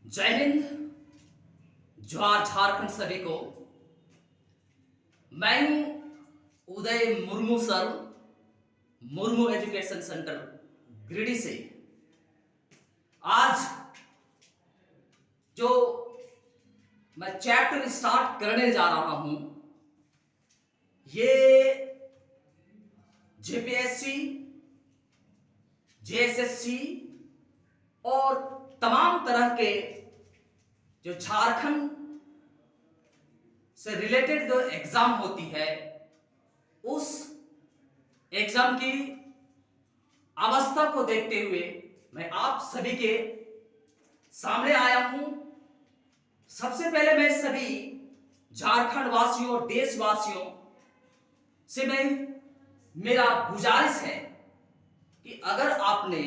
जय हिंद। जोहार झारखंड सभी को। मैं हूं Uday Murmu sir, Murmu education centre Giridih से। आज जो मैं चैप्टर स्टार्ट करने जा रहा हूं, ये जेपीएससी, जेएसएससी और तमाम तरह के जो झारखंड से रिलेटेड जो एग्जाम होती है, उस एग्जाम की अवस्था को देखते हुए मैं आप सभी के सामने आया हूं। सबसे पहले मैं सभी झारखंड वासियों और देशवासियों से मेरा गुजारिश है कि अगर आपने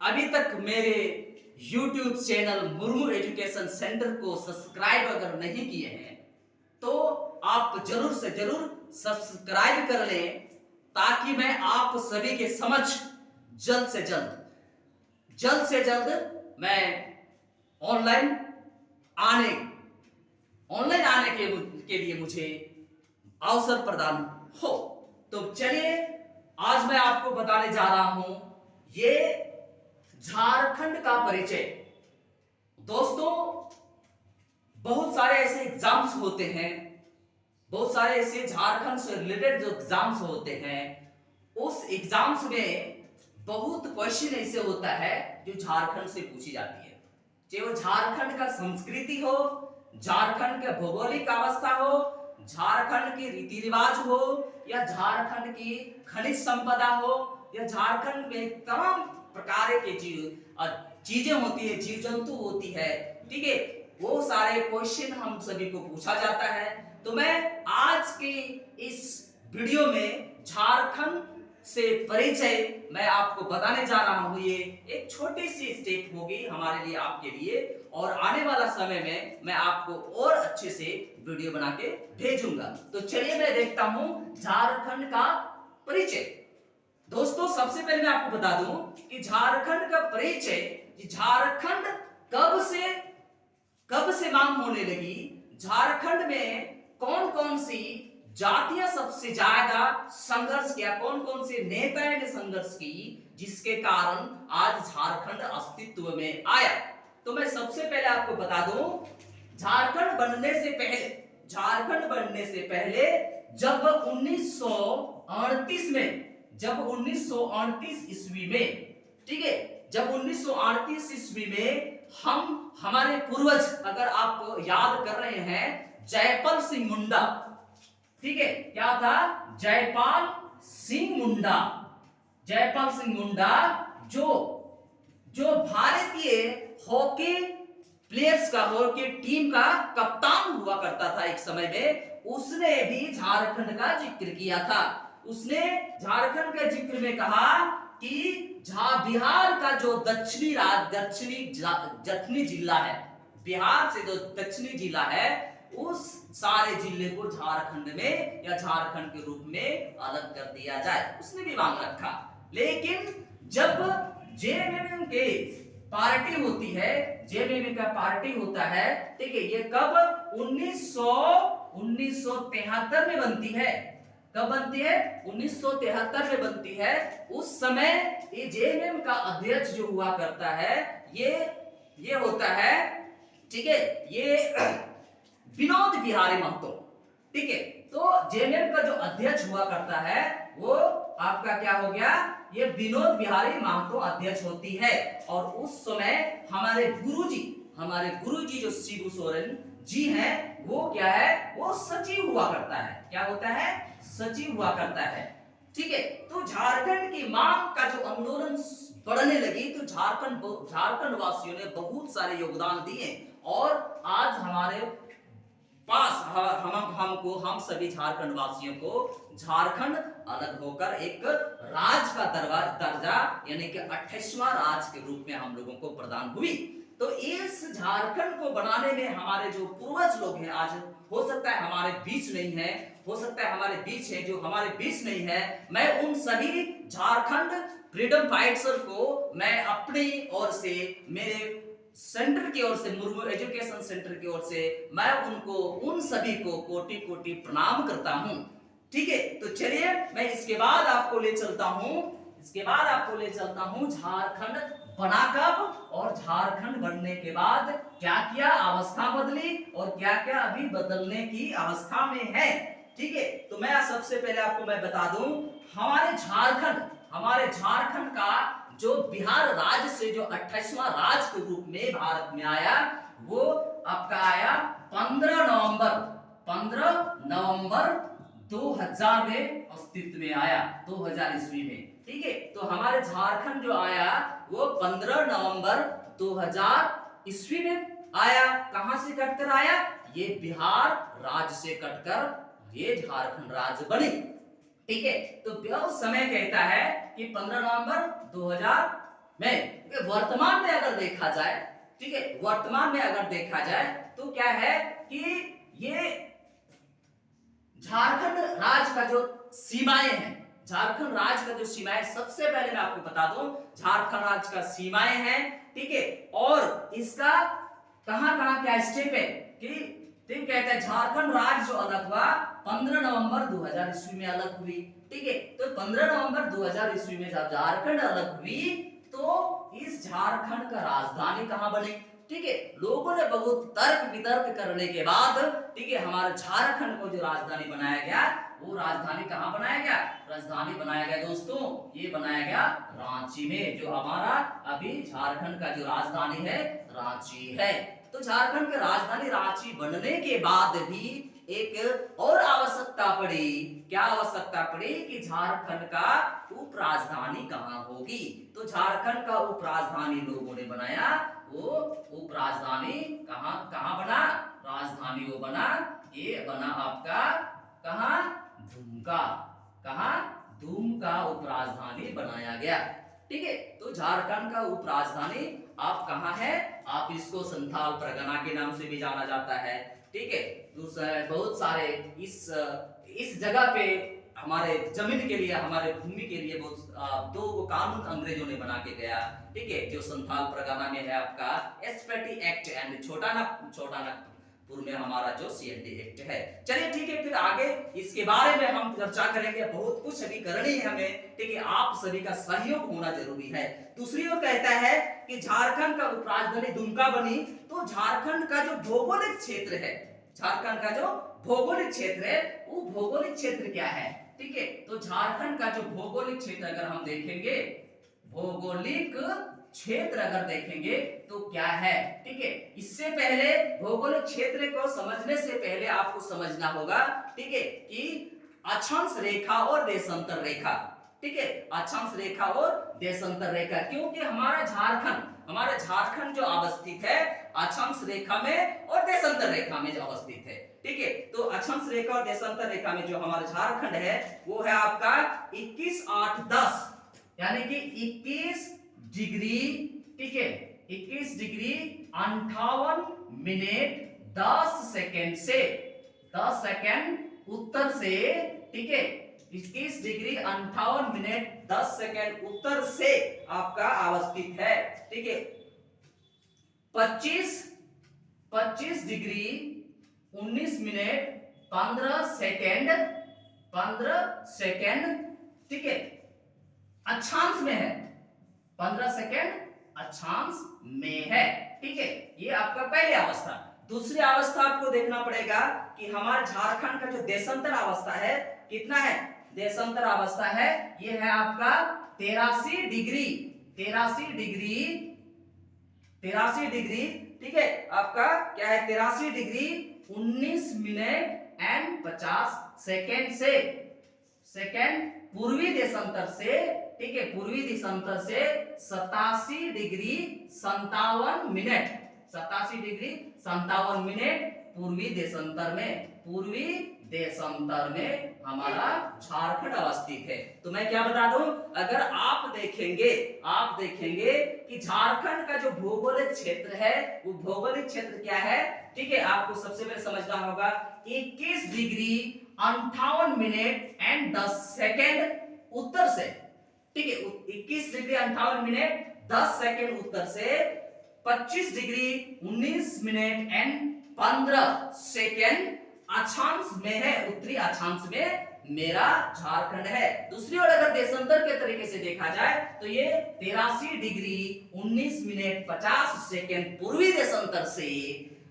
अभी तक मेरे YouTube channel Murmu education centre को सब्सक्राइब अगर नहीं किए हैं तो आप जरूर से जरूर सब्सक्राइब कर लें, ताकि मैं आप सभी के समझ जल्द से जल्द मैं ऑनलाइन आने के लिए मुझे अवसर प्रदान हो। तो चलिए, आज मैं आपको बताने जा रहा हूं ये झारखंड का परिचय। दोस्तों, बहुत सारे ऐसे एग्जाम्स होते हैं, बहुत सारे ऐसे झारखंड से रिलेटेड जो एग्जाम्स होते हैं, उस एग्जाम्स में बहुत क्वेश्चन ऐसे होता है जो झारखंड से पूछी जाती है। चाहे वो झारखंड का संस्कृति हो, झारखंड का भौगोलिक अवस्था हो, झारखंड के रीति रिवाज हो, या झारखंड की खनिज संपदा हो, या झारखंड में तमाम प्रकार के चीजें होती है, जीव जंतु होती है, ठीक है, वो सारे क्वेश्चन हम सभी को पूछा जाता है। तो मैं आज के इस वीडियो में झारखंड से परिचय मैं आपको बताने जा रहा हूं। ये एक छोटी सी स्टेप होगी हमारे लिए, आपके लिए, और आने वाला समय में मैं आपको और अच्छे से वीडियो बना के भेजूंगा। तो चलिए मैं देखता हूं झारखंड का परिचय। दोस्तों, सबसे पहले मैं आपको बता दूं कि झारखंड का परिचय, झारखंड कब से मांग होने लगी, झारखंड में कौन कौन सी जातियां सबसे ज्यादा संघर्ष किया, कौन कौन से नेताओं ने संघर्ष की, जिसके कारण आज झारखंड अस्तित्व में आया। तो मैं सबसे पहले आपको बता दूं, झारखंड बनने से पहले जब 1938 ईस्वी में, ठीक है, जब 1938 ईस्वी में हमारे पूर्वज, अगर आप याद कर रहे हैं, जयपाल सिंह मुंडा, ठीक है, क्या था, जयपाल सिंह मुंडा जो भारतीय हॉकी प्लेयर्स का, हॉकी टीम का कप्तान हुआ करता था एक समय में, उसने भी झारखंड का जिक्र किया था। उसने झारखंड के जिक्र में कहा कि बिहार का जो दक्षिणी जिला है, बिहार से जो दक्षिणी जिला है, उस सारे जिले को झारखंड में या झारखंड के रूप में अलग कर दिया जाए, उसने भी मांग रखा। लेकिन जब जेएमएम के पार्टी होती है, जेएमएम का पार्टी होता है, ठीक है, ये कब 1973 में बनती है। कब बनती है? 1973 में बनती है। उस समय ये जेएमएम का अध्यक्ष जो हुआ करता है, ये होता है, ठीक है, ये विनोद बिहारी महतो, ठीक है। तो जेएमएम का जो अध्यक्ष हुआ करता है वो आपका क्या हो गया, ये विनोद बिहारी महतो अध्यक्ष होती है। और उस समय हमारे गुरुजी जो शिबू सोरेन जी हैं, वो क्या है, वो सचिव हुआ करता है। क्या होता है? सचिव हुआ करता है, ठीक है। तो झारखंड की मांग का जो आंदोलन बढ़ने लगी, तो झारखंड वासियों ने बहुत सारे योगदान दिए, और आज हमारे पास हम सभी झारखंड वासियों को झारखंड अलग होकर एक राज्य का दर्जा, यानी कि 28वां राज्य के रूप में हम लोगों को प्रदान हुई। तो इस झारखंड को बनाने में हमारे जो पूर्वज लोग हैं, आज हो सकता है हमारे बीच नहीं है, हो सकता है हमारे बीच है, जो हमारे बीच नहीं है, मैं उन सभी झारखंड फ्रीडम फाइटर्स को मैं अपनी ओर से, मेरे सेंटर की ओर से, मुर्मू एजुकेशन सेंटर की ओर से मैं उनको, उन सभी को कोटि कोटि प्रणाम करता हूं। ठीक है, तो चलिए मैं इसके बाद आपको ले चलता हूं झारखंड बना कब और झारखंड बनने के बाद क्या क्या अवस्था बदली और क्या क्या अभी बदलने की अवस्था में है। ठीक है, तो मैं सबसे पहले आपको मैं बता दूं, हमारे झारखंड का जो बिहार राज्य से जो 28वां राज्य के रूप में भारत में आया, वो आपका आया 15 नवंबर 2000 में अस्तित्व में आया, 2000 ईस्वी में। ठीक है, तो हमारे झारखंड जो आया वो 15 नवंबर 2000 ईस्वी में आया। कहां से कटकर आया? ये बिहार राज्य से कटकर ये झारखंड राज्य बनी। ठीक है, तो वह समय कहता है कि 15 नवंबर 2000 में, वर्तमान में अगर देखा जाए, ठीक है, वर्तमान में अगर देखा जाए तो क्या है कि ये झारखंड राज्य का जो सीमाएं हैं, झारखंड राज्य का जो सीमाएं, सबसे पहले मैं आपको बता दूं झारखंड राज्य का सीमाएं हैं। ठीक है, और इसका कहां-कहां क्या स्टेप है कि ठीक कहते हैं झारखंड राज्य जो अलग हुआ 15 नवंबर 2000 ईस्वी में अलग हुई। ठीक है, तो 15 नवंबर 2000 ईस्वी में जब झारखंड अलग हुई तो इस झारखंड का राजधानी कहां बनी? ठीक है, लोगों ने बहुत तर्क वितर्क करने के बाद, ठीक है, हमारे झारखंड को जो राजधानी बनाया गया, वो राजधानी कहां बनाया गया? राजधानी बनाया गया दोस्तों, ये बनाया गया रांची में। जो हमारा अभी झारखंड का जो राजधानी है रांची है। तो झारखंड की राजधानी रांची बनने के बाद भी एक और आवश्यकता पड़ी। क्या आवश्यकता पड़ी? कि झारखंड का उप राजधानी कहां होगी। तो झारखंड का उप राजधानी लोगों ने बनाया, वो उप राजधानी कहां बना? राजधानी वो बना, ये बना आपका कहां? दुमका। कहां? दुमका उप राजधानी बनाया गया। ठीक है, तो झारखंड का उप राजधानी आप कहां है? आप इसको संथाल परगना के नाम से भी जाना जाता है। ठीक है, बहुत सारे इस जगह पे हमारे जमीन के लिए, हमारे भूमि के लिए बहुत दो कानून अंग्रेजों ने बना के गया। ठीक है, जो संथाल परगना में है आपका एसपेटी एक्ट एंड छोटानागपुर में हमारा जो सीएनडी एक्ट है। चलिए ठीक है, फिर आगे इसके बारे में हम चर्चा करेंगे। बहुत कुछ अभी करनी है हमें। ठीक है, आप सभी का सहयोग होना जरूरी है। दूसरी ओर कहता है कि झारखंड का उप राजधानी दुमका बनी, तो झारखंड का जो भौगोलिक क्षेत्र है, झारखंड का जो भौगोलिक क्षेत्र है, वो भौगोलिक क्षेत्र क्या है? ठीक है, तो झारखंड का जो भौगोलिक क्षेत्र अगर हम देखेंगे, भौगोलिक क्षेत्र अगर देखेंगे तो क्या है? ठीक है, इससे पहले भौगोलिक क्षेत्र को समझने से पहले आपको समझना होगा, ठीक है, कि अक्षांश रेखा और देशांतर रेखा। ठीक है, अक्षांश रेखा और देशांतर रेखा, क्योंकि हमारा झारखंड जो अवस्थित है अक्षांश रेखा में और देशांतर रेखा में जो अवस्थित है। ठीक है, तो अक्षांश रेखा और देशांतर रेखा में जो हमारा झारखंड है वो है आपका 21/8/10, यानी कि 21 डिग्री। ठीक है, 21 डिग्री 58 मिनट 10 सेकेंड से 10 सेकेंड उत्तर से। ठीक है, 21 डिग्री 58 मिनट 10 सेकेंड उत्तर से आपका अवस्थित है। ठीक है, 25 डिग्री 19 मिनट 15 सेकेंड। ठीक है, अक्षांश में है, 15 सेकेंड अक्षांश में है। ठीक है, ये आपका पहली अवस्था। दूसरी अवस्था आपको देखना पड़ेगा कि हमारे झारखंड का जो देशांतर अवस्था है कितना है? देशांतर अवस्था है ये है आपका 83 डिग्री। ठीक है, आपका क्या है? 83 degree 19 minute and 50 second second पूर्वी देशांतर से। ठीक है, पूर्वी देशांतर से 87 डिग्री 57 मिनट 87 डिग्री 57 मिनट पूर्वी देशांतर में हमारा झारखंड अवस्थित है। तो मैं क्या बता दूं, अगर आप देखेंगे कि झारखंड का जो भौगोलिक क्षेत्र है वो भौगोलिक क्षेत्र क्या है? ठीक है, आपको सबसे पहले समझना होगा 21 डिग्री 58 मिनट एंड 10 सेकेंड उत्तर से। ठीक है, 21 डिग्री 58 मिनट 10 सेकेंड उत्तर से, 25 डिग्री 19 मिनट एंड 15 सेकेंड अक्षांश में है, उत्तरी अक्षांश में मेरा झारखंड है। दूसरी ओर अगर देशांतर के तरीके से देखा जाए तो ये 83 डिग्री 19 मिनट 50 सेकेंड पूर्वी देशांतर से,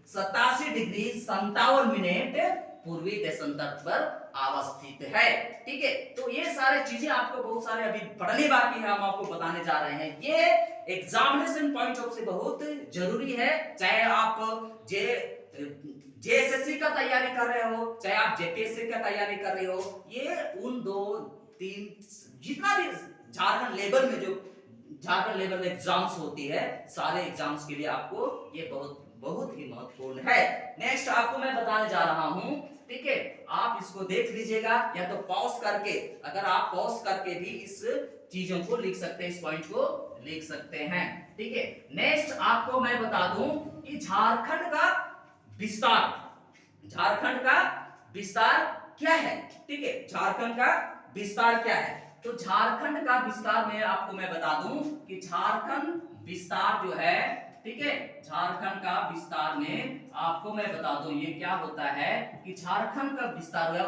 87 डिग्री 57 मिनट पूर्वी देशांतर पर अवस्थित है। ठीक है, तो ये सारे चीजें आपको बहुत सारे अभी पढ़ने बाकी है, हम आपको बताने जा रहे हैं। ये एग्जामिनेशन पॉइंट ऑफ से बहुत जरूरी है, चाहे आप जेएसएससी का तैयारी कर रहे हो, चाहे आप जेपीएससी का तैयारी कर रहे हो, ये उन 2-3 जितना भी झारखंड लेवल में जो झारखंड लेवल में एग्जाम्स होती है, सारे एग्जाम्स के लिए आपको ये बहुत बहुत ही महत्वपूर्ण है। नेक्स्ट आपको मैं बताने जा रहा हूं, ठीक है, आप इसको देख लीजिएगा या तो पॉज करके, अगर आप पॉज करके भी इस चीजों को लिख सकते हैं, इस पॉइंट को लिख सकते हैं। ठीक है, नेक्स्ट आपको मैं बता दूं कि झारखंड का विस्तार, झारखंड का विस्तार क्या है। ठीक है, झारखंड का विस्तार क्या है, तो झारखंड का विस्तार में आपको मैं बता दूं कि झारखंड विस्तार जो है, ठीक है, झारखंड का विस्तार में आपको मैं बता दूं ये क्या होता है कि झारखंड का विस्तार हुआ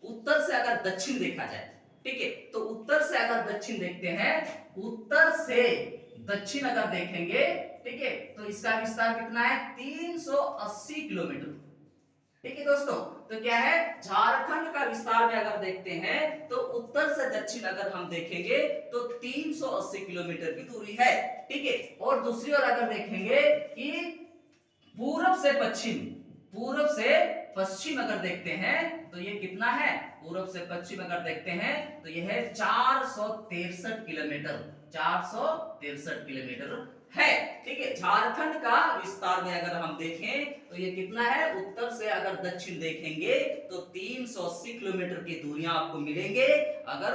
उत्तर से अगर दक्षिण देखा जाए, ठीक है, तो उत्तर से अगर दक्षिण देखते हैं, उत्तर से दक्षिण अगर देखेंगे, ठीक है, तो इसका विस्तार कितना है, 380 किलोमीटर। ठीक है दोस्तों, तो क्या है, झारखंड का विस्तार में अगर देखते हैं तो उत्तर से दक्षिण अगर हम देखेंगे तो 380 किलोमीटर की दूरी है। ठीक है, और दूसरी ओर अगर देखेंगे कि पूरब से पश्चिम अगर देखते हैं तो ये कितना है, पूरब से पश्चिम अगर देखते हैं तो ये है 463 किलोमीटर, 463 किलोमीटर है। ठीक है, झारखंड का विस्तार में अगर हम देखें तो ये कितना है, उत्तर से अगर दक्षिण देखेंगे तो 380 किलोमीटर की दूरियां आपको मिलेंगे, अगर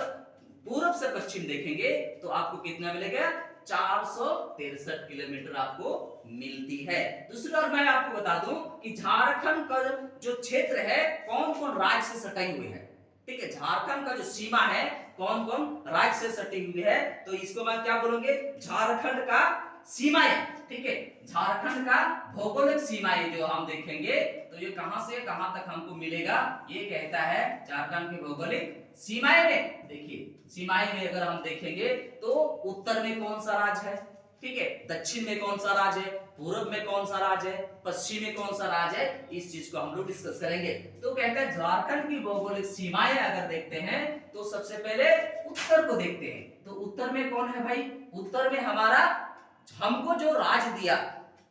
पूरब से पश्चिम देखेंगे तो आपको कितना मिलेगा, 463 किलोमीटर आपको मिलती है। दूसरी ओर मैं आपको बता दूं कि झारखंड का जो क्षेत्र है कौन कौन राज्य से सटे हुए हैं। ठीक है, झारखंड का जो सीमा है कौन कौन राज्य से सटी हुई है, तो इसको मैं क्या बोलूंगे, झारखंड का सीमाएं। ठीक है, झारखंड का भौगोलिक सीमाएं जो हम देखेंगे तो ये कहां से कहां तक हमको मिलेगा, ये कहता है झारखंड की भौगोलिक सीमाएं में। देखिए सीमाएं में अगर हम देखेंगे तो उत्तर में कौन सा राज्य है, ठीक है, दक्षिण में कौन सा राज्य है, पूर्व में कौन सा राज्य है, पश्चिम में कौन सा राज्य है, इस चीज को हम लोग डिस्कस करेंगे। तो कहते हैं झारखंड की भौगोलिक सीमाएं अगर देखते हैं तो सबसे पहले उत्तर को देखते हैं, तो उत्तर में कौन है भाई, उत्तर में हमारा हमको जो राज्य दिया,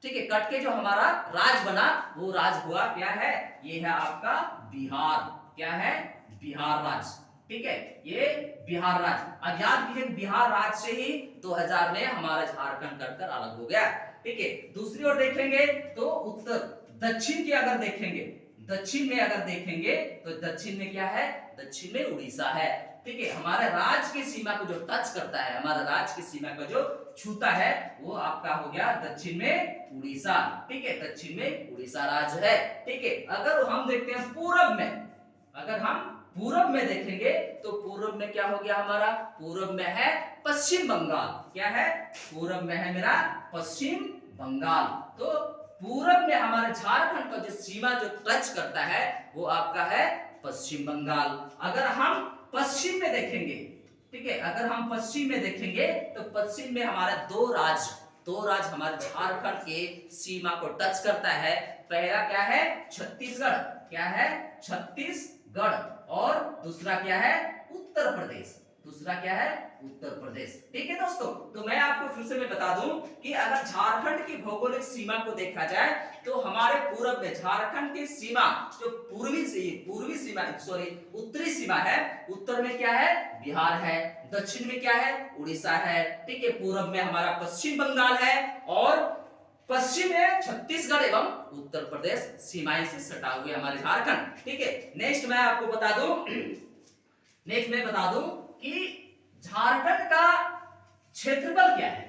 ठीक है, कट के जो हमारा राज्य बना वो राज्य हुआ क्या है, ये है आपका बिहार। क्या है, बिहार राज्य। ठीक है, ये बिहार राज्य। अब याद कीजिए बिहार राज्य से ही 2000 में हमारा झारखंड कटकर अलग हो गया। ठीक है, दूसरी ओर देखेंगे तो उत्तर दक्षिण की अगर देखेंगे, दक्षिण में अगर देखेंगे तो दक्षिण में क्या है, दक्षिण में उड़ीसा है। ठीक है, हमारे राज्य की सीमा को जो टच करता है, हमारा राज्य की सीमा को जो छूता है वो आपका हो गया दक्षिण में उड़ीसा। ठीक है, दक्षिण में उड़ीसा राज्य है। ठीक है, अगर हम देखते हैं पूरब में, अगर हम पूरब में देखेंगे तो पूरब में क्या हो गया हमारा, पूरब में है पश्चिम बंगाल। क्या है, पूरब में है मेरा पश्चिम बंगाल। तो पूरब में हमारे झारखंड का जो सीमा जो टच करता है वो आपका है पश्चिम बंगाल। अगर हम पश्चिम में देखेंगे, ठीक है, अगर हम पश्चिम में देखेंगे तो पश्चिम में हमारा दो राज्य हमारे झारखंड के सीमा को टच करता है। पहला क्या है, छत्तीसगढ़। क्या है, छत्तीसगढ़। और दूसरा क्या है, उत्तर प्रदेश। दूसरा क्या है, उत्तर प्रदेश। ठीक है दोस्तों, तो मैं आपको फिर से मैं बता दूं कि अगर झारखंड की भौगोलिक सीमा को देखा जाए तो हमारे पूरब में झारखंड की सीमा जो पूर्वी सीमा सॉरी उत्तरी सीमा है, उत्तर में क्या है, बिहार है, दक्षिण में क्या है, उड़ीसा है। ठीक है, पूरब में हमारा पश्चिम बंगाल है और पश्चिम में छत्तीसगढ़ एवं उत्तर प्रदेश सीमाएं से सटा हुए हमारे झारखंड। ठीक है, नेक्स्ट मैं आपको बता दूं कि झारखंड का क्षेत्रफल क्या है,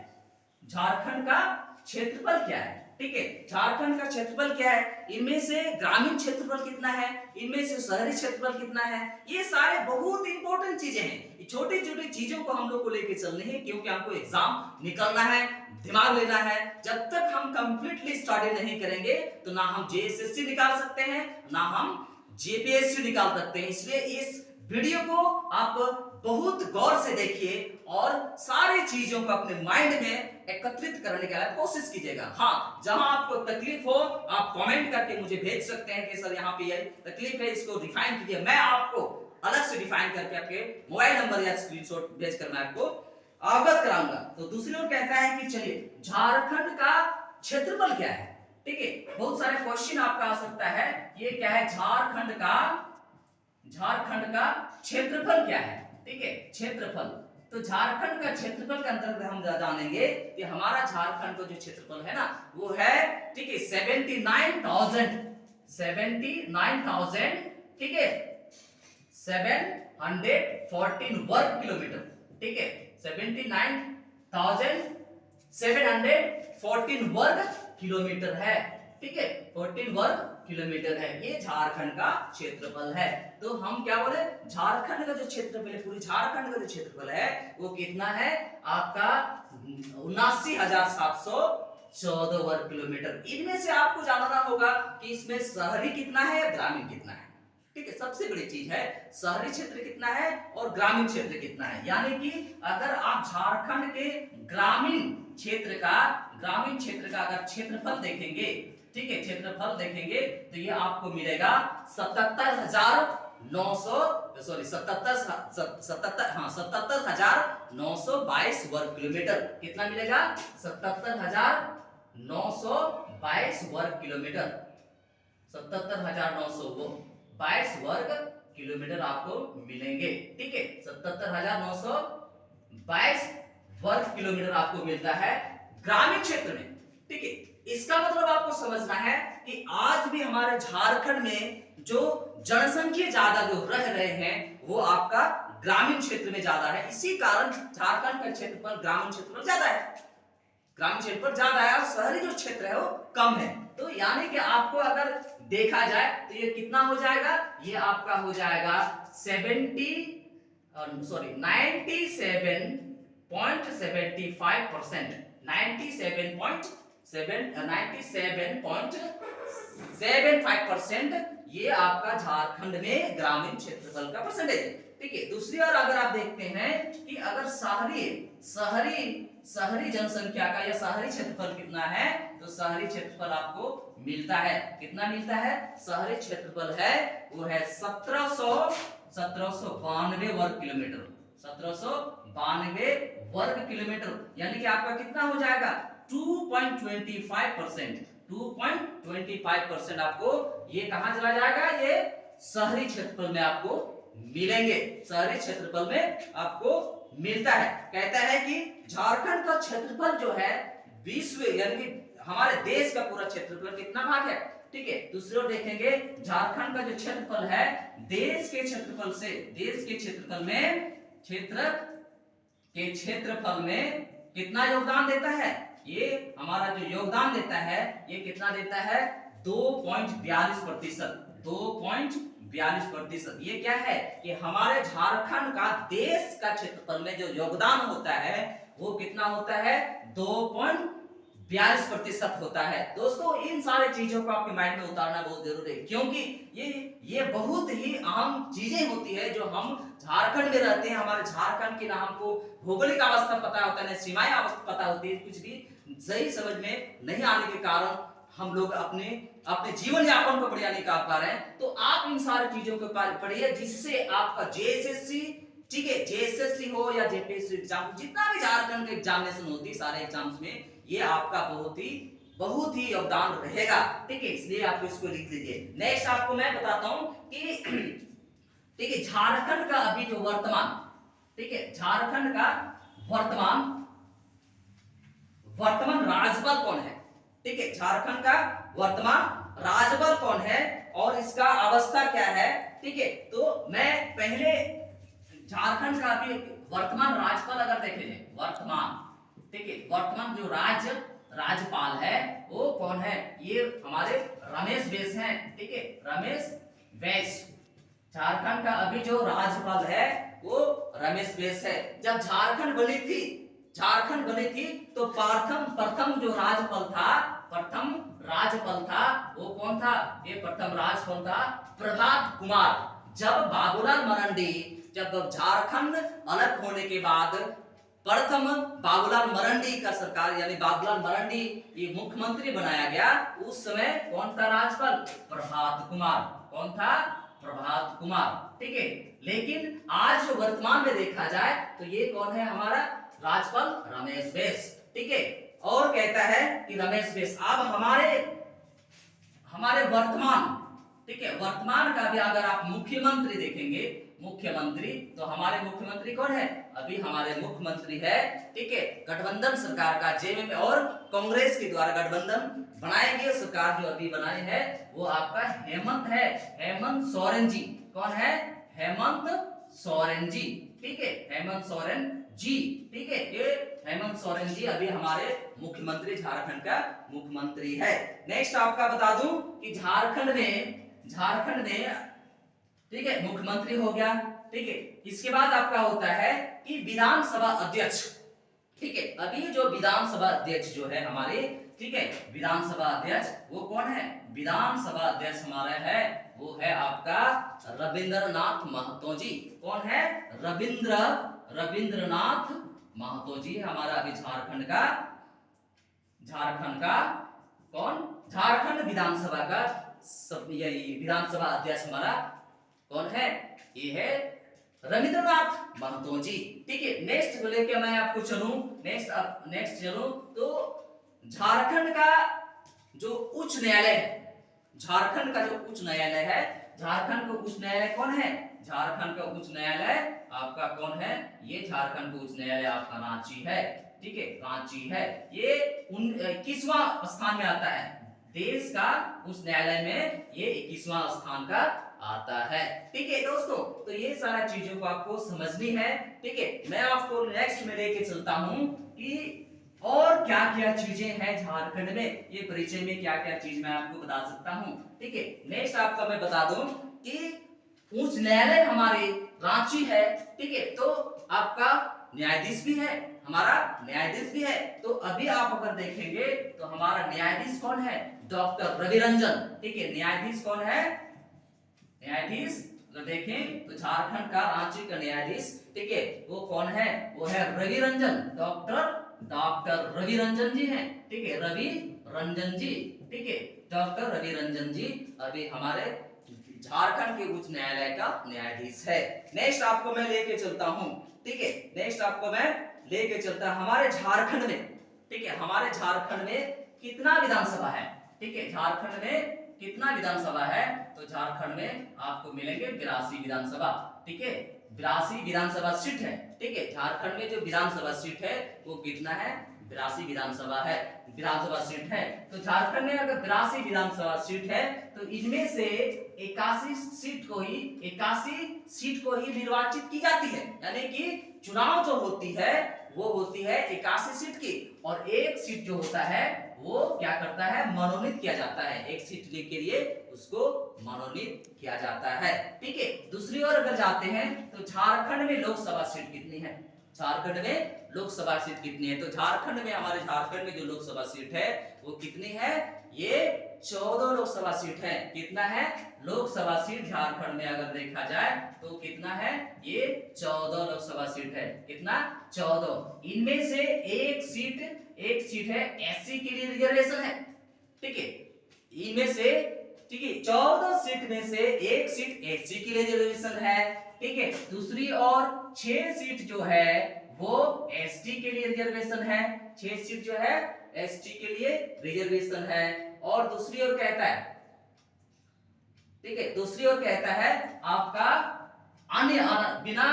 झारखंड का क्षेत्रफल क्या है, ठीक है, झारखंड का क्षेत्रफल क्या है, इनमें से ग्रामीण क्षेत्रफल कितना है, इनमें से शहरी क्षेत्रफल कितना है, ये सारे बहुत इंपॉर्टेंट चीजें हैं। छोटी छोटी चीजों को हम लोग को लेके चलने हैं, क्योंकि हमको एग्जाम निकलना है, दिमाग लेना है। जब तक हम कंप्लीटली स्टडी नहीं करेंगे तो ना हम जेएसएससी निकाल सकते हैं, ना हम जेपीएससी निकाल सकते हैं। इसलिए इस वीडियो को आप बहुत गौर से देखिए और सारी चीजों को अपने माइंड में एकत्रित करने का कोशिश कीजिएगा। हाँ, जहां आपको तकलीफ हो आप कमेंट करके मुझे भेज सकते हैं कि सर यहाँ पे ये तकलीफ है, इसको डिफाइन कीजिए। मैं आपको अलग से डिफाइन करके आपके मोबाइल नंबर या स्क्रीनशॉट भेजकर मैं आपको अवगत कराऊंगा। तो दूसरी ओर कहता है कि चलिए झारखंड का क्षेत्रफल क्या है, ठीक है, बहुत सारे क्वेश्चन आपका आ सकता है। ये क्या है, झारखंड का क्षेत्रफल क्या है, ठीक है, क्षेत्रफल। तो झारखंड का क्षेत्रफल के अंतर्गत हम जानेंगे कि हमारा झारखंड का जो क्षेत्रफल है ना वो है, ठीक है, 79,000, ठीक है, 714 वर्ग किलोमीटर, ठीक है, 79,714 वर्ग किलोमीटर है, ठीक है, 14 वर्ग किलोमीटर है। ये झारखंड का क्षेत्रफल है। तो हम क्या बोले, झारखंड का जो क्षेत्रफल है, पूरी झारखंड का जो क्षेत्रफल है वो कितना है आपका 79,714 वर्ग किलोमीटर। इनमें से आपको जानना होगा कि इसमें शहरी कितना है, ग्रामीण कितना है, ठीक है। सबसे बड़ी चीज है शहरी क्षेत्र कितना है और ग्रामीण क्षेत्र कितना है। यानी कि अगर आप झारखंड के ग्रामीण क्षेत्र का अगर क्षेत्रफल देखेंगे, ठीक है, क्षेत्रफल देखेंगे तो ये आपको मिलेगा 77,922 वर्ग किलोमीटर। कितना मिलेगा, 77,922 वर्ग किलोमीटर, 77,922 वर्ग किलोमीटर आपको मिलेंगे, ठीक है, 77,922 वर्ग किलोमीटर आपको मिलता है ग्रामीण क्षेत्र में, ठीक है। इसका मतलब आपको समझना है कि आज भी हमारे झारखंड में जो जनसंख्या ज्यादा जो रह रहे हैं वो आपका ग्रामीण क्षेत्र में ज्यादा है। इसी कारण झारखंड का क्षेत्रफल ग्रामीण क्षेत्रफल ज्यादा है, ग्रामीण क्षेत्रफल ज्यादा है और शहरी जो क्षेत्र है वो कम है। तो यानी कि आपको अगर देखा जाए तो ये कितना हो जाएगा, ये आपका हो जाएगा 97.75%, ये आपका झारखंड में ग्रामीण क्षेत्रफल का परसेंटेज है, ठीक है। दूसरी ओर अगर आप देखते हैं कि अगर शहरी जनसंख्या का या शहरी क्षेत्रफल कितना है, तो शहरी क्षेत्रफल आपको मिलता है, कितना मिलता है, शहरी क्षेत्रफल है वो है 1792 वर्ग किलोमीटर, 1792 वर्ग किलोमीटर। यानी कि आपका कितना हो जाएगा 2.25% आपको ये कहां चला जाएगा, ये शहरी क्षेत्रफल में आपको मिलेंगे, शहरी क्षेत्रफल में आपको मिलता है। कहता है कि झारखंड का क्षेत्रफल जो है विश्व यानी कि हमारे देश का पूरा क्षेत्रफल कितना भाग है, ठीक है। दूसरी ओर देखेंगे झारखंड का जो क्षेत्रफल है देश के क्षेत्रफल में कितना योगदान देता है, ये हमारा जो योगदान देता है ये कितना देता है 2.42%। ये क्या है कि हमारे झारखंड का देश का क्षेत्रफल में जो योगदान होता है वो कितना होता है 2.42% होता है। दोस्तों इन सारे चीजों को आपके माइंड में उतारना बहुत जरूरी है, क्योंकि ये बहुत ही अहम चीजें होती है जो हम झारखंड में रहते हैं। हमारे झारखंड की ना हमको भौगोलिक अवस्था पता होता है, ना सीमाएं अवस्था पता होती है, कुछ भी सही समझ में नहीं आने के कारण हम लोग अपने जीवन यापन को बढ़िया नहीं कर पा रहे हैं। तो आप इन सारी चीजों को पढ़िए जिससे आपका जेएसएससी, ठीक है, जेएसएससी हो या जेपीएससी एग्जाम, जितना भी झारखंड के एग्जामिनेशन होती है सारे एग्जाम्स में ये आपका बहुत ही योगदान रहेगा, ठीक है। इसलिए आप इसको लिख लीजिए। नेक्स्ट आपको मैं बताता हूं कि ठीक है झारखंड का अभी जो वर्तमान, ठीक है, झारखंड का वर्तमान राज्यपाल कौन है, ठीक है, झारखंड का वर्तमान राज्यपाल कौन है और इसका अवस्था क्या है, ठीक है। तो मैं पहले झारखंड का अभी वर्तमान राज्यपाल अगर देखेंगे, वर्तमान, ठीक है, वर्तमान जो राज्यपाल है वो कौन है, ये हमारे रमेश बैस हैं, ठीक है, रमेश बैस। झारखंड का अभी जो राज्यपाल है वो रमेश बैस है। जब झारखंड बनी थी तो प्रथम जो प्रथम राज्यपाल था वो कौन था, ये प्रथम राज्यपाल था प्रभात कुमार। जब झारखंड अलग होने के बाद प्रथम बाबूलाल मरांडी का सरकार, यानी बाबूलाल मरांडी ये मुख्यमंत्री बनाया गया, उस समय कौन था राज्यपाल, प्रभात कुमार। कौन था, प्रभात कुमार, ठीक है। लेकिन आज जो वर्तमान में देखा जाए तो ये कौन है हमारा राज्यपाल, रमेश बैस, ठीक है। और कहता है कि रमेश बैस अब हमारे वर्तमान, ठीक है, वर्तमान का भी अगर आप मुख्यमंत्री देखेंगे, मुख्यमंत्री तो हमारे मुख्यमंत्री कौन है, अभी हमारे मुख्यमंत्री है, ठीक है, गठबंधन सरकार का जेएमएम और कांग्रेस के द्वारा गठबंधन बनाए गए सरकार जो अभी बनाए है वो आपका हेमंत है, हेमंत सोरेन जी। कौन है, हेमंत सोरेन जी, ठीक है, हेमंत सोरेन जी, ठीक है। ये हेमंत सोरेन जी अभी हमारे मुख्यमंत्री, झारखंड का मुख्यमंत्री है। नेक्स्ट आपका बता दूं कि झारखंड में ठीक है मुख्यमंत्री हो गया, ठीक है। इसके बाद आपका होता है कि विधानसभा अध्यक्ष, ठीक है। अभी जो विधानसभा अध्यक्ष जो है हमारे, ठीक है, विधानसभा अध्यक्ष वो कौन है, विधानसभा अध्यक्ष हमारा है वो है आपका रविंद्रनाथ महतो जी। कौन है, रविंद्रनाथ महतो जी हमारा अभी झारखंड का कौन, झारखंड विधानसभा का विधानसभा अध्यक्ष हमारा कौन है, ये है रविंद्रनाथ महतो जी, ठीक है। नेक्स्ट को लेके मैं आपको चलूं, नेक्स्ट चलूं तो झारखंड का जो उच्च न्यायालय है, झारखंड का जो उच्च न्यायालय है, झारखंड का उच्च न्यायालय कौन है, झारखंड का उच्च न्यायालय आपका कौन है, ये झारखंड का उच्च न्यायालय आपका रांची है, ठीक है, रांची है। ये 21वां स्थान में आता है, देश का उच्च न्यायालय में ये 21वां स्थान का आता है, ठीक है दोस्तों। तो ये सारा चीजों को आपको समझनी है, ठीक है। मैं आपको नेक्स्ट में लेके चलता हूं कि और क्या क्या चीजें हैं झारखंड में, ये परिचय में क्या क्या चीज मैं आपको बता सकता हूं, ठीक है। नेक्स्ट आपका मैं बता दूं कि उच्च न्यायालय हमारे रांची है, ठीक है। तो आपका न्यायाधीश भी है, हमारा न्यायाधीश भी है। तो अभी आप अगर देखेंगे तो हमारा न्यायाधीश कौन है, डॉक्टर रवि रंजन, ठीक है। न्यायाधीश कौन है, न्यायाधीश अगर देखें तो झारखंड का रांची का न्यायाधीश, ठीक है, वो कौन है, वो है रवि रंजन, डॉक्टर रवि रंजन जी हैं, ठीक है, रवि रंजन जी, ठीक है, डॉक्टर रवि रंजन जी अभी हमारे झारखंड के उच्च न्यायालय का न्यायाधीश है। नेक्स्ट आपको मैं लेके चलता हूं, ठीक है, नेक्स्ट आपको मैं लेके चलता हमारे झारखंड में, ठीक है, हमारे झारखंड में कितना विधानसभा है, ठीक है, झारखंड में कितना विधानसभा है, तो झारखंड में आपको मिलेंगे 82 विधानसभा, ठीक है, 82 विधानसभा सीट है, ठीक है। झारखंड में जो विधानसभा सीट है वो कितना है, 82 विधानसभा सीट है। तो झारखंड में अगर 82 विधानसभा सीट है तो इनमें से 81 सीट को ही निर्वाचित की जाती है, यानी कि चुनाव जो होती है वो होती है 81 सीट की, और एक सीट जो होता है वो क्या करता है, मनोनीत किया जाता है, एक सीट के लिए उसको मनोनीत किया जाता है, ठीक है। दूसरी ओर अगर जाते हैं तो झारखंड में लोकसभा सीट कितनी है, झारखंड में लोकसभा सीट कितनी है, तो झारखंड में हमारे झारखंड में जो लोकसभा सीट है वो कितनी है, ये 14 लोकसभा सीट है। कितना है, लोकसभा सीट झारखंड में अगर देखा जाए तो कितना है, ये 14 लोकसभा सीट है, कितना, 14। इनमें से एक सीट है एससी के लिए रिजर्वेशन है, ठीक है, इनमें से, ठीक है, 14 सीट में से एक सीट एससी के लिए रिजर्वेशन है, ठीक है। दूसरी और 6 सीट जो है वो एसटी के लिए रिजर्वेशन है, 6 सीट जो है एसटी के लिए रिजर्वेशन है। और दूसरी ओर कहता है, ठीक है, दूसरी ओर कहता है आपका अन्य बिना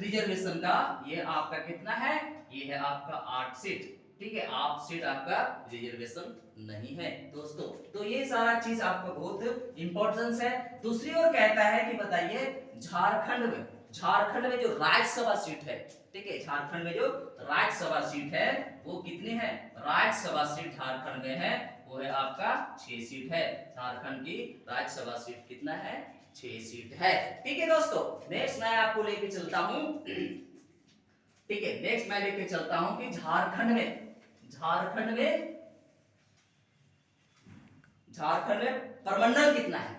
रिजर्वेशन का, ये आपका कितना है, ये है आपका 8 सीट, ठीक है, 8 सीट आपका रिजर्वेशन नहीं है दोस्तों। तो ये सारा चीज आपको बहुत इंपॉर्टेंस है। दूसरी ओर कहता है कि बताइए झारखंड में जो राज्यसभा सीट है, ठीक है, झारखंड में जो राज्यसभा सीट है वो कितनी है? राज्यसभा सीट झारखंड में है वो है आपका 6 सीट है। झारखंड की राज्यसभा सीट कितना है? 6 सीट है। ठीक है दोस्तों, नेक्स्ट मैं आपको लेके चलता हूं, ठीक है, नेक्स्ट मैं लेके चलता हूं कि झारखंड में प्रमंडल कितना है?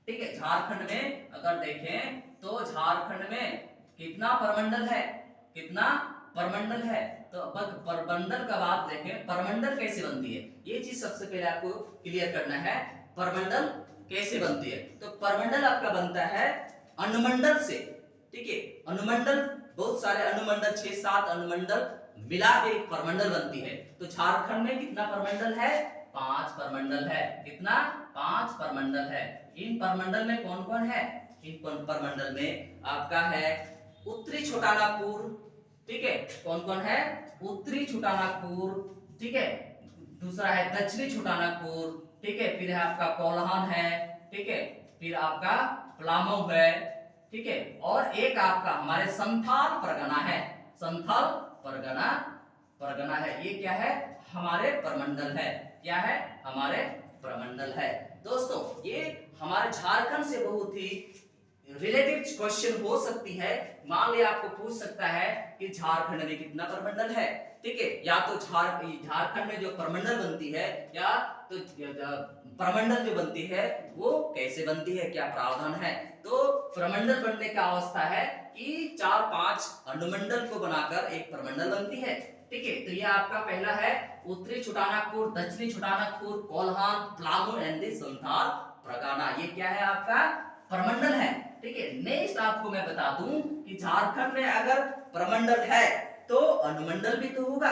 ठीक है, झारखंड में अगर देखें तो झारखंड में कितना प्रमंडल है? कितना प्रमंडल है? तो अब प्रमंडल का बात देखें, प्रमंडल कैसे बनती है ये चीज सबसे पहले आपको क्लियर करना है। प्रमंडल कैसे बनती है? तो प्रमंडल आपका बनता है अनुमंडल से, ठीक है, अनुमंडल, बहुत सारे अनुमंडल, 6-7 अनुमंडल मिला के एक प्रमंडल बनती है। तो झारखंड में कितना प्रमंडल है? 5 प्रमंडल है। कितना? 5 प्रमंडल है। इन प्रमंडल में कौन कौन है? इन प्रमंडल में आपका है उत्तरी छोटानागपुर, ठीक है, कौन कौन है? उत्तरी छोटानागपुर, ठीक है, दूसरा है दक्षिणी छोटानागपुर, ठीक है, फिर है आपका कोल्हान है, ठीक है, फिर आपका पलामू है, ठीक है, और एक आपका हमारे संथाल परगना है। संथाल परगना है। ये क्या है? हमारे प्रमंडल है। क्या है? हमारे प्रमंडल है। दोस्तों ये हमारे झारखंड से बहुत ही रिलेटेड क्वेश्चन हो सकती है। मान लिया आपको पूछ सकता है कि झारखंड में कितना प्रमंडल है, ठीक है, या तो झारखंड में जो प्रमंडल बनती है या तो प्रमंडल जो बनती है वो कैसे बनती है, क्या प्रावधान है? तो प्रमंडल बनने का अवस्था है कि 4-5 अनुमंडल को बनाकर एक प्रमंडल बनती है, ठीक है। तो ये आपका पहला है उत्तरी छोटानागपुर, दक्षिणी छोटानागपुर, कोल्हान, पलामू एंड संथाल परगना। ये क्या है? आपका प्रमंडल है, ठीक है। नेक्स्ट आपको मैं बता दूं कि झारखंड में अगर प्रमंडल है तो अनुमंडल भी तो होगा।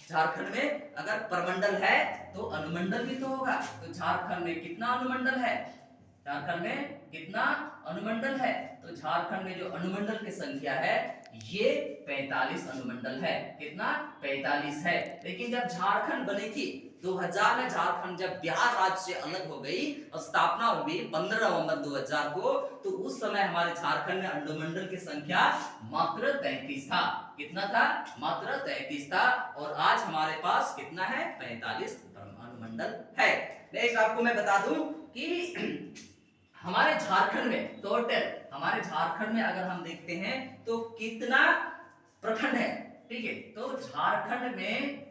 झारखंड में अगर प्रमंडल है तो अनुमंडल भी तो होगा। तो झारखंड में कितना अनुमंडल है? झारखंड में कितना अनुमंडल है? तो झारखंड में जो अनुमंडल की संख्या है ये 45 अनुमंडल है। कितना? 45 है। लेकिन जब झारखंड बनी थी 2000 में, झारखंड जब बिहार राज्य से अलग हो गई और स्थापना हुई 15 नवंबर 2000 को, तो उस समय हमारे झारखंड में अनुमंडल की संख्या मात्र 33 था। कितना था? मात्र 33 था। और आज हमारे पास कितना है? 45 अनुमंडल है। नेक्स्ट आपको मैं बता दूं कि हमारे झारखंड में टोटल, हमारे झारखंड में अगर हम देखते हैं तो कितना प्रखंड है, ठीक है। तो झारखंड में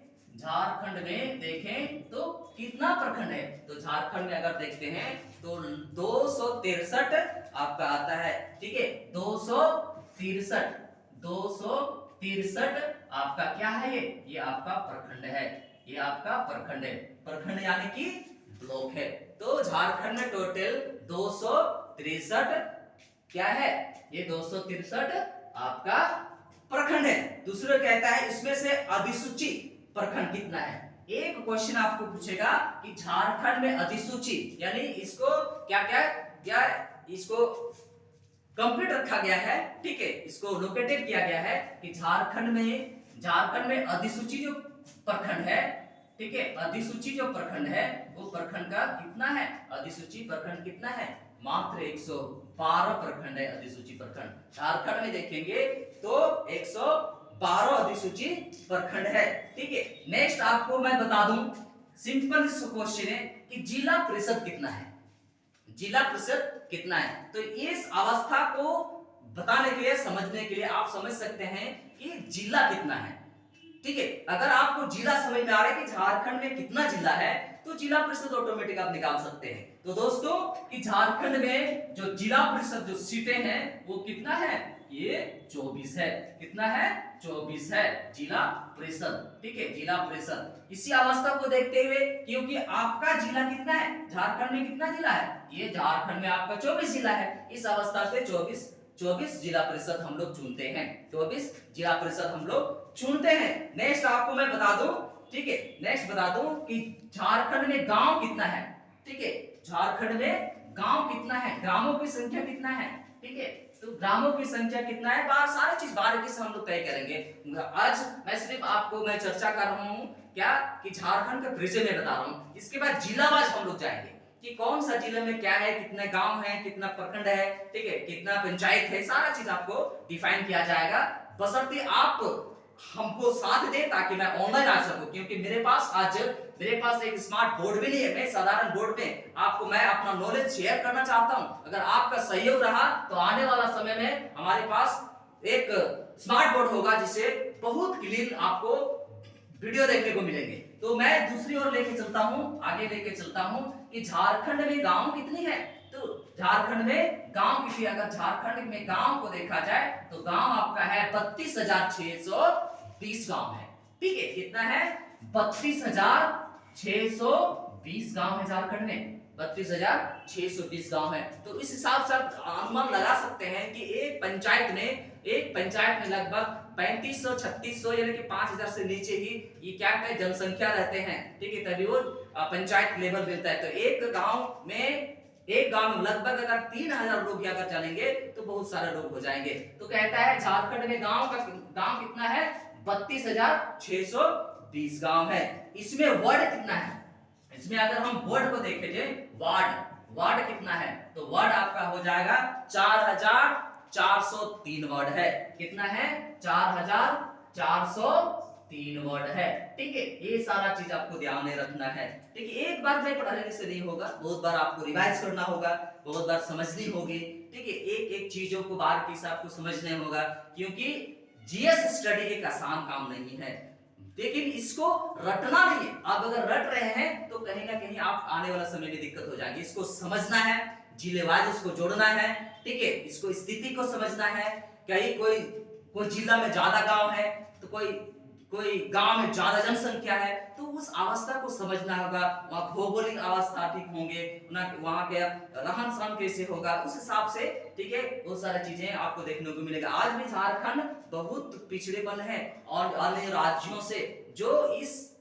देखें तो कितना प्रखंड है? तो झारखंड में अगर देखते हैं तो 263 आपका आता है, ठीक है, 263 आपका क्या है? ये आपका प्रखंड है। ये आपका प्रखंड है। प्रखंड यानी कि ब्लॉक है। तो झारखंड में टोटल 263 क्या है? ये 263 आपका प्रखंड है। दूसरा कहता है इसमें से अधिसूची प्रखंड कितना है? एक क्वेश्चन आपको पूछेगा कि झारखंड में अधिसूची यानी इसको क्या इसको कंप्लीट रखा गया है, ठीक है, इसको लोकेटेड किया गया है कि झारखंड में अधिसूची जो प्रखंड है, ठीक है, अधिसूची जो प्रखंड है वो प्रखंड का कितना है? अधिसूची प्रखंड कितना है? मात्र 112 प्रखंड है अधिसूची प्रखंड। झारखंड में देखेंगे तो 112 अधिसूची प्रखंड है, ठीक है। नेक्स्ट आपको मैं बता दूं, सिंपल क्वेश्चन है कि जिला परिषद कितना है? जिला परिषद कितना है? तो इस अवस्था को बताने के लिए, समझने के लिए आप समझ सकते हैं कि जिला कितना है, ठीक है। अगर आपको जिला समझ में आ रहा है कि झारखंड में कितना जिला है तो जिला परिषद ऑटोमेटिक आप निकाल सकते हैं। तो दोस्तों कि झारखंड में जो जिला परिषद जो सीटें हैं वो कितना है? ये 24 है। कितना है? 24 है जिला परिषद, ठीक है, जिला परिषद। इसी अवस्था को देखते हुए, क्योंकि आपका जिला कितना है? झारखंड में कितना जिला है? ये झारखंड में आपका 24 जिला है। इस अवस्था से 24 जिला परिषद हम लोग चुनते हैं। 24 जिला परिषद हम लोग चुनते हैं। नेक्स्ट आपको मैं बता दूं, ठीक है, नेक्स्ट बता दूं कि झारखंड में गांव कितना है, ठीक है, झारखंड में गांव कितना है, ग्रामों की संख्या कितना है, ठीक है। तो ग्रामों की संख्या कितना है, सारी चीज बारीकी से हम लोग तय करेंगे। आज मैं सिर्फ आपको मैं चर्चा कर रहा हूं क्या कि झारखंड का परिचय में बता रहा हूं। इसके बाद जिलावार हम लोग जाएंगे कि कौन सा जिले में क्या है, कितने गांव हैं, कितना प्रखंड है, ठीक है, कितना पंचायत है, सारा चीज आपको डिफाइन किया जाएगा। बशर्ते आप हमको साथ दे ताकि मैं ऑनलाइन आ सकूं, क्योंकि मेरे पास एक स्मार्ट बोर्ड भी नहीं है। मैं साधारण बोर्ड में आपको मैं अपना नॉलेज शेयर करना चाहता हूं। अगर आपका सहयोग रहा तो आने वाला समय में हमारे पास एक स्मार्ट बोर्ड होगा जिसे बहुत क्लीन आपको वीडियो देखने को मिलेंगे। तो मैं दूसरी ओर लेके चलता हूं, आगे लेके चलता हूं कि झारखंड में गांव कितनी है। तो झारखंड में गांव कितनी, अगर झारखंड में गांव को देखा जाए तो गांव आपका है 32,620 गांव है। ठीक है, कितना है, 32,620 गांव है झारखंड में, 32,620 गांव है। तो इस हिसाब से आप अनुमान लगा सकते हैं कि एक पंचायत में लगभग 3500-3600 यानी कि 5000 से नीचे ही ये क्या कहते हैं जनसंख्या रहते हैं। ठीक है, तभी वो पंचायत लेवल मिलता है। तो एक गांव में लगभग अगर 3000 लोग अगर चलेंगे तो बहुत सारे लोग हो जाएंगे। तो कहता है झारखंड में गांव कितना है, 32,620 गांव है। इसमें वर्ड कितना है, इसमें अगर हम वर्ड को देखेंगे, वार्ड कितना है, तो वर्ड आपका हो जाएगा 4,403 वर्ड है। कितना है, 4,403 वर्ड है। ठीक है, ये सारा चीज आपको ध्यान में रखना है। ठीक है, एक बार में पढ़ने से नहीं होगा, बहुत बार आपको रिवाइज करना होगा, बहुत बार समझनी होगी। ठीक है, एक एक चीजों को बारीकी से आपको समझना होगा, क्योंकि जीएस स्टडी एक आसान काम नहीं है, लेकिन इसको रटना नहीं है। आप अगर रट रहे हैं तो कहीं ना कहीं आप आने वाला समय में दिक्कत हो जाएगी। इसको समझना है, जिलेवार इसको जोड़ना है। ठीक है, इसको स्थिति को समझना है। कहीं कोई जिला में ज्यादा गांव है तो कोई गांव में ज्यादा जनसंख्या है, तो उस अवस्था को समझना होगा। वहाँ भौगोलिक अवस्था ठीक होंगे, वहाँ के रहन सहन कैसे होगा, उस हिसाब से ठीक है बहुत सारी चीजें आपको देखने को मिलेगा। आज भी झारखंड बहुत पिछड़ेपन है और अन्य राज्यों से, जो इस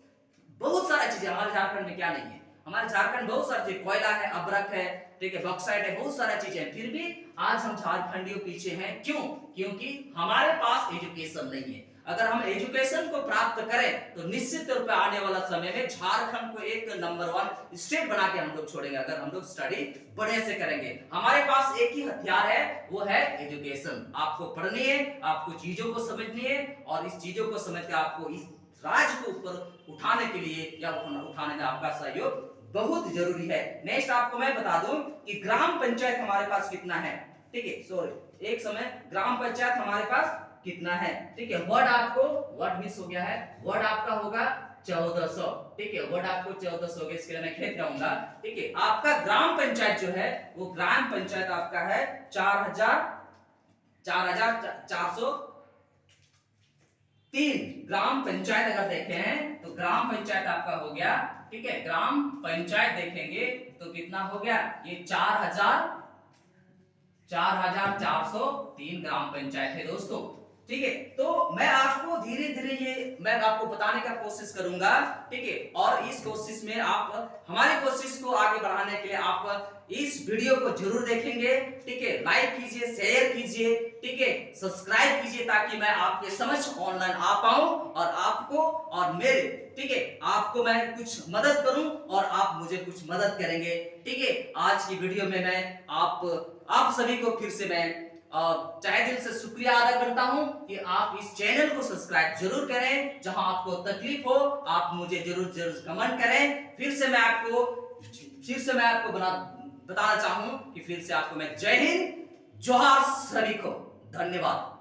बहुत सारी चीजें हमारे झारखंड में क्या नहीं है। हमारे झारखंड बहुत सारी चीज, कोयला है, अब्रक है, ठीक है, बॉक्साइट है, बहुत सारी चीजें हैं। फिर भी आज हम झारखंडियों पीछे हैं। क्यों? क्योंकि हमारे पास एजुकेशन नहीं है। अगर हम एजुकेशन को प्राप्त करें तो निश्चित रूप से आने वाला समय में झारखंड को एक नंबर 1 स्टेट बना के हम लोग छोड़ेंगे, अगर हम लोग स्टडी बढ़िया से करेंगे। हमारे पास एक ही हथियार है, वो है एजुकेशन। आपको पढ़नी है, आपको चीजों को समझनी है, और इस चीजों को समझ के आपको इस राज्य को ऊपर उठाने के लिए या उठाने में आपका सहयोग बहुत जरूरी है। नेक्स्ट आपको मैं बता दूं कि ग्राम पंचायत हमारे पास कितना है। ठीक है, सॉरी, एक समय ग्राम पंचायत हमारे पास कितना है। ठीक है, वर्ड मिस हो गया है, वर्ड आपका होगा 1400। ठीक है, वर्ड आपको 1400 होगा, इसके लिए मैं खेत रहूंगा। ठीक है, आपका ग्राम पंचायत जो है वो ग्राम पंचायत आपका है 4,403 ग्राम पंचायत। अगर देखें तो ग्राम पंचायत आपका हो गया, ठीक है, ग्राम पंचायत देखेंगे तो कितना हो गया, ये 4,403 ग्राम पंचायत है दोस्तों। ठीक है, तो मैं आपको धीरे धीरे मैं आपको बताने का कोशिश करूंगा। ठीक है, और इस कोशिश में आप हमारी कोशिश को आगे बढ़ाने के लिए आप इस वीडियो को जरूर देखेंगे। ठीक है, लाइक कीजिए, शेयर कीजिए, ठीक है, सब्सक्राइब कीजिए, ताकि मैं आपके समझ ऑनलाइन आ पाऊं और आपको और मेरे, ठीक है, आपको मैं कुछ मदद करूं और आप मुझे कुछ मदद करेंगे। ठीक है, आज की वीडियो में मैं आप सभी को फिर से मैं तहे दिल से शुक्रिया अदा करता हूं कि आप इस चैनल को सब्सक्राइब जरूर करें। जहां आपको तकलीफ हो आप मुझे जरूर कमेंट करें। फिर से मैं आपको बताना चाहूं कि फिर से आपको मैं जय हिंद, जोहार सभी को, धन्यवाद।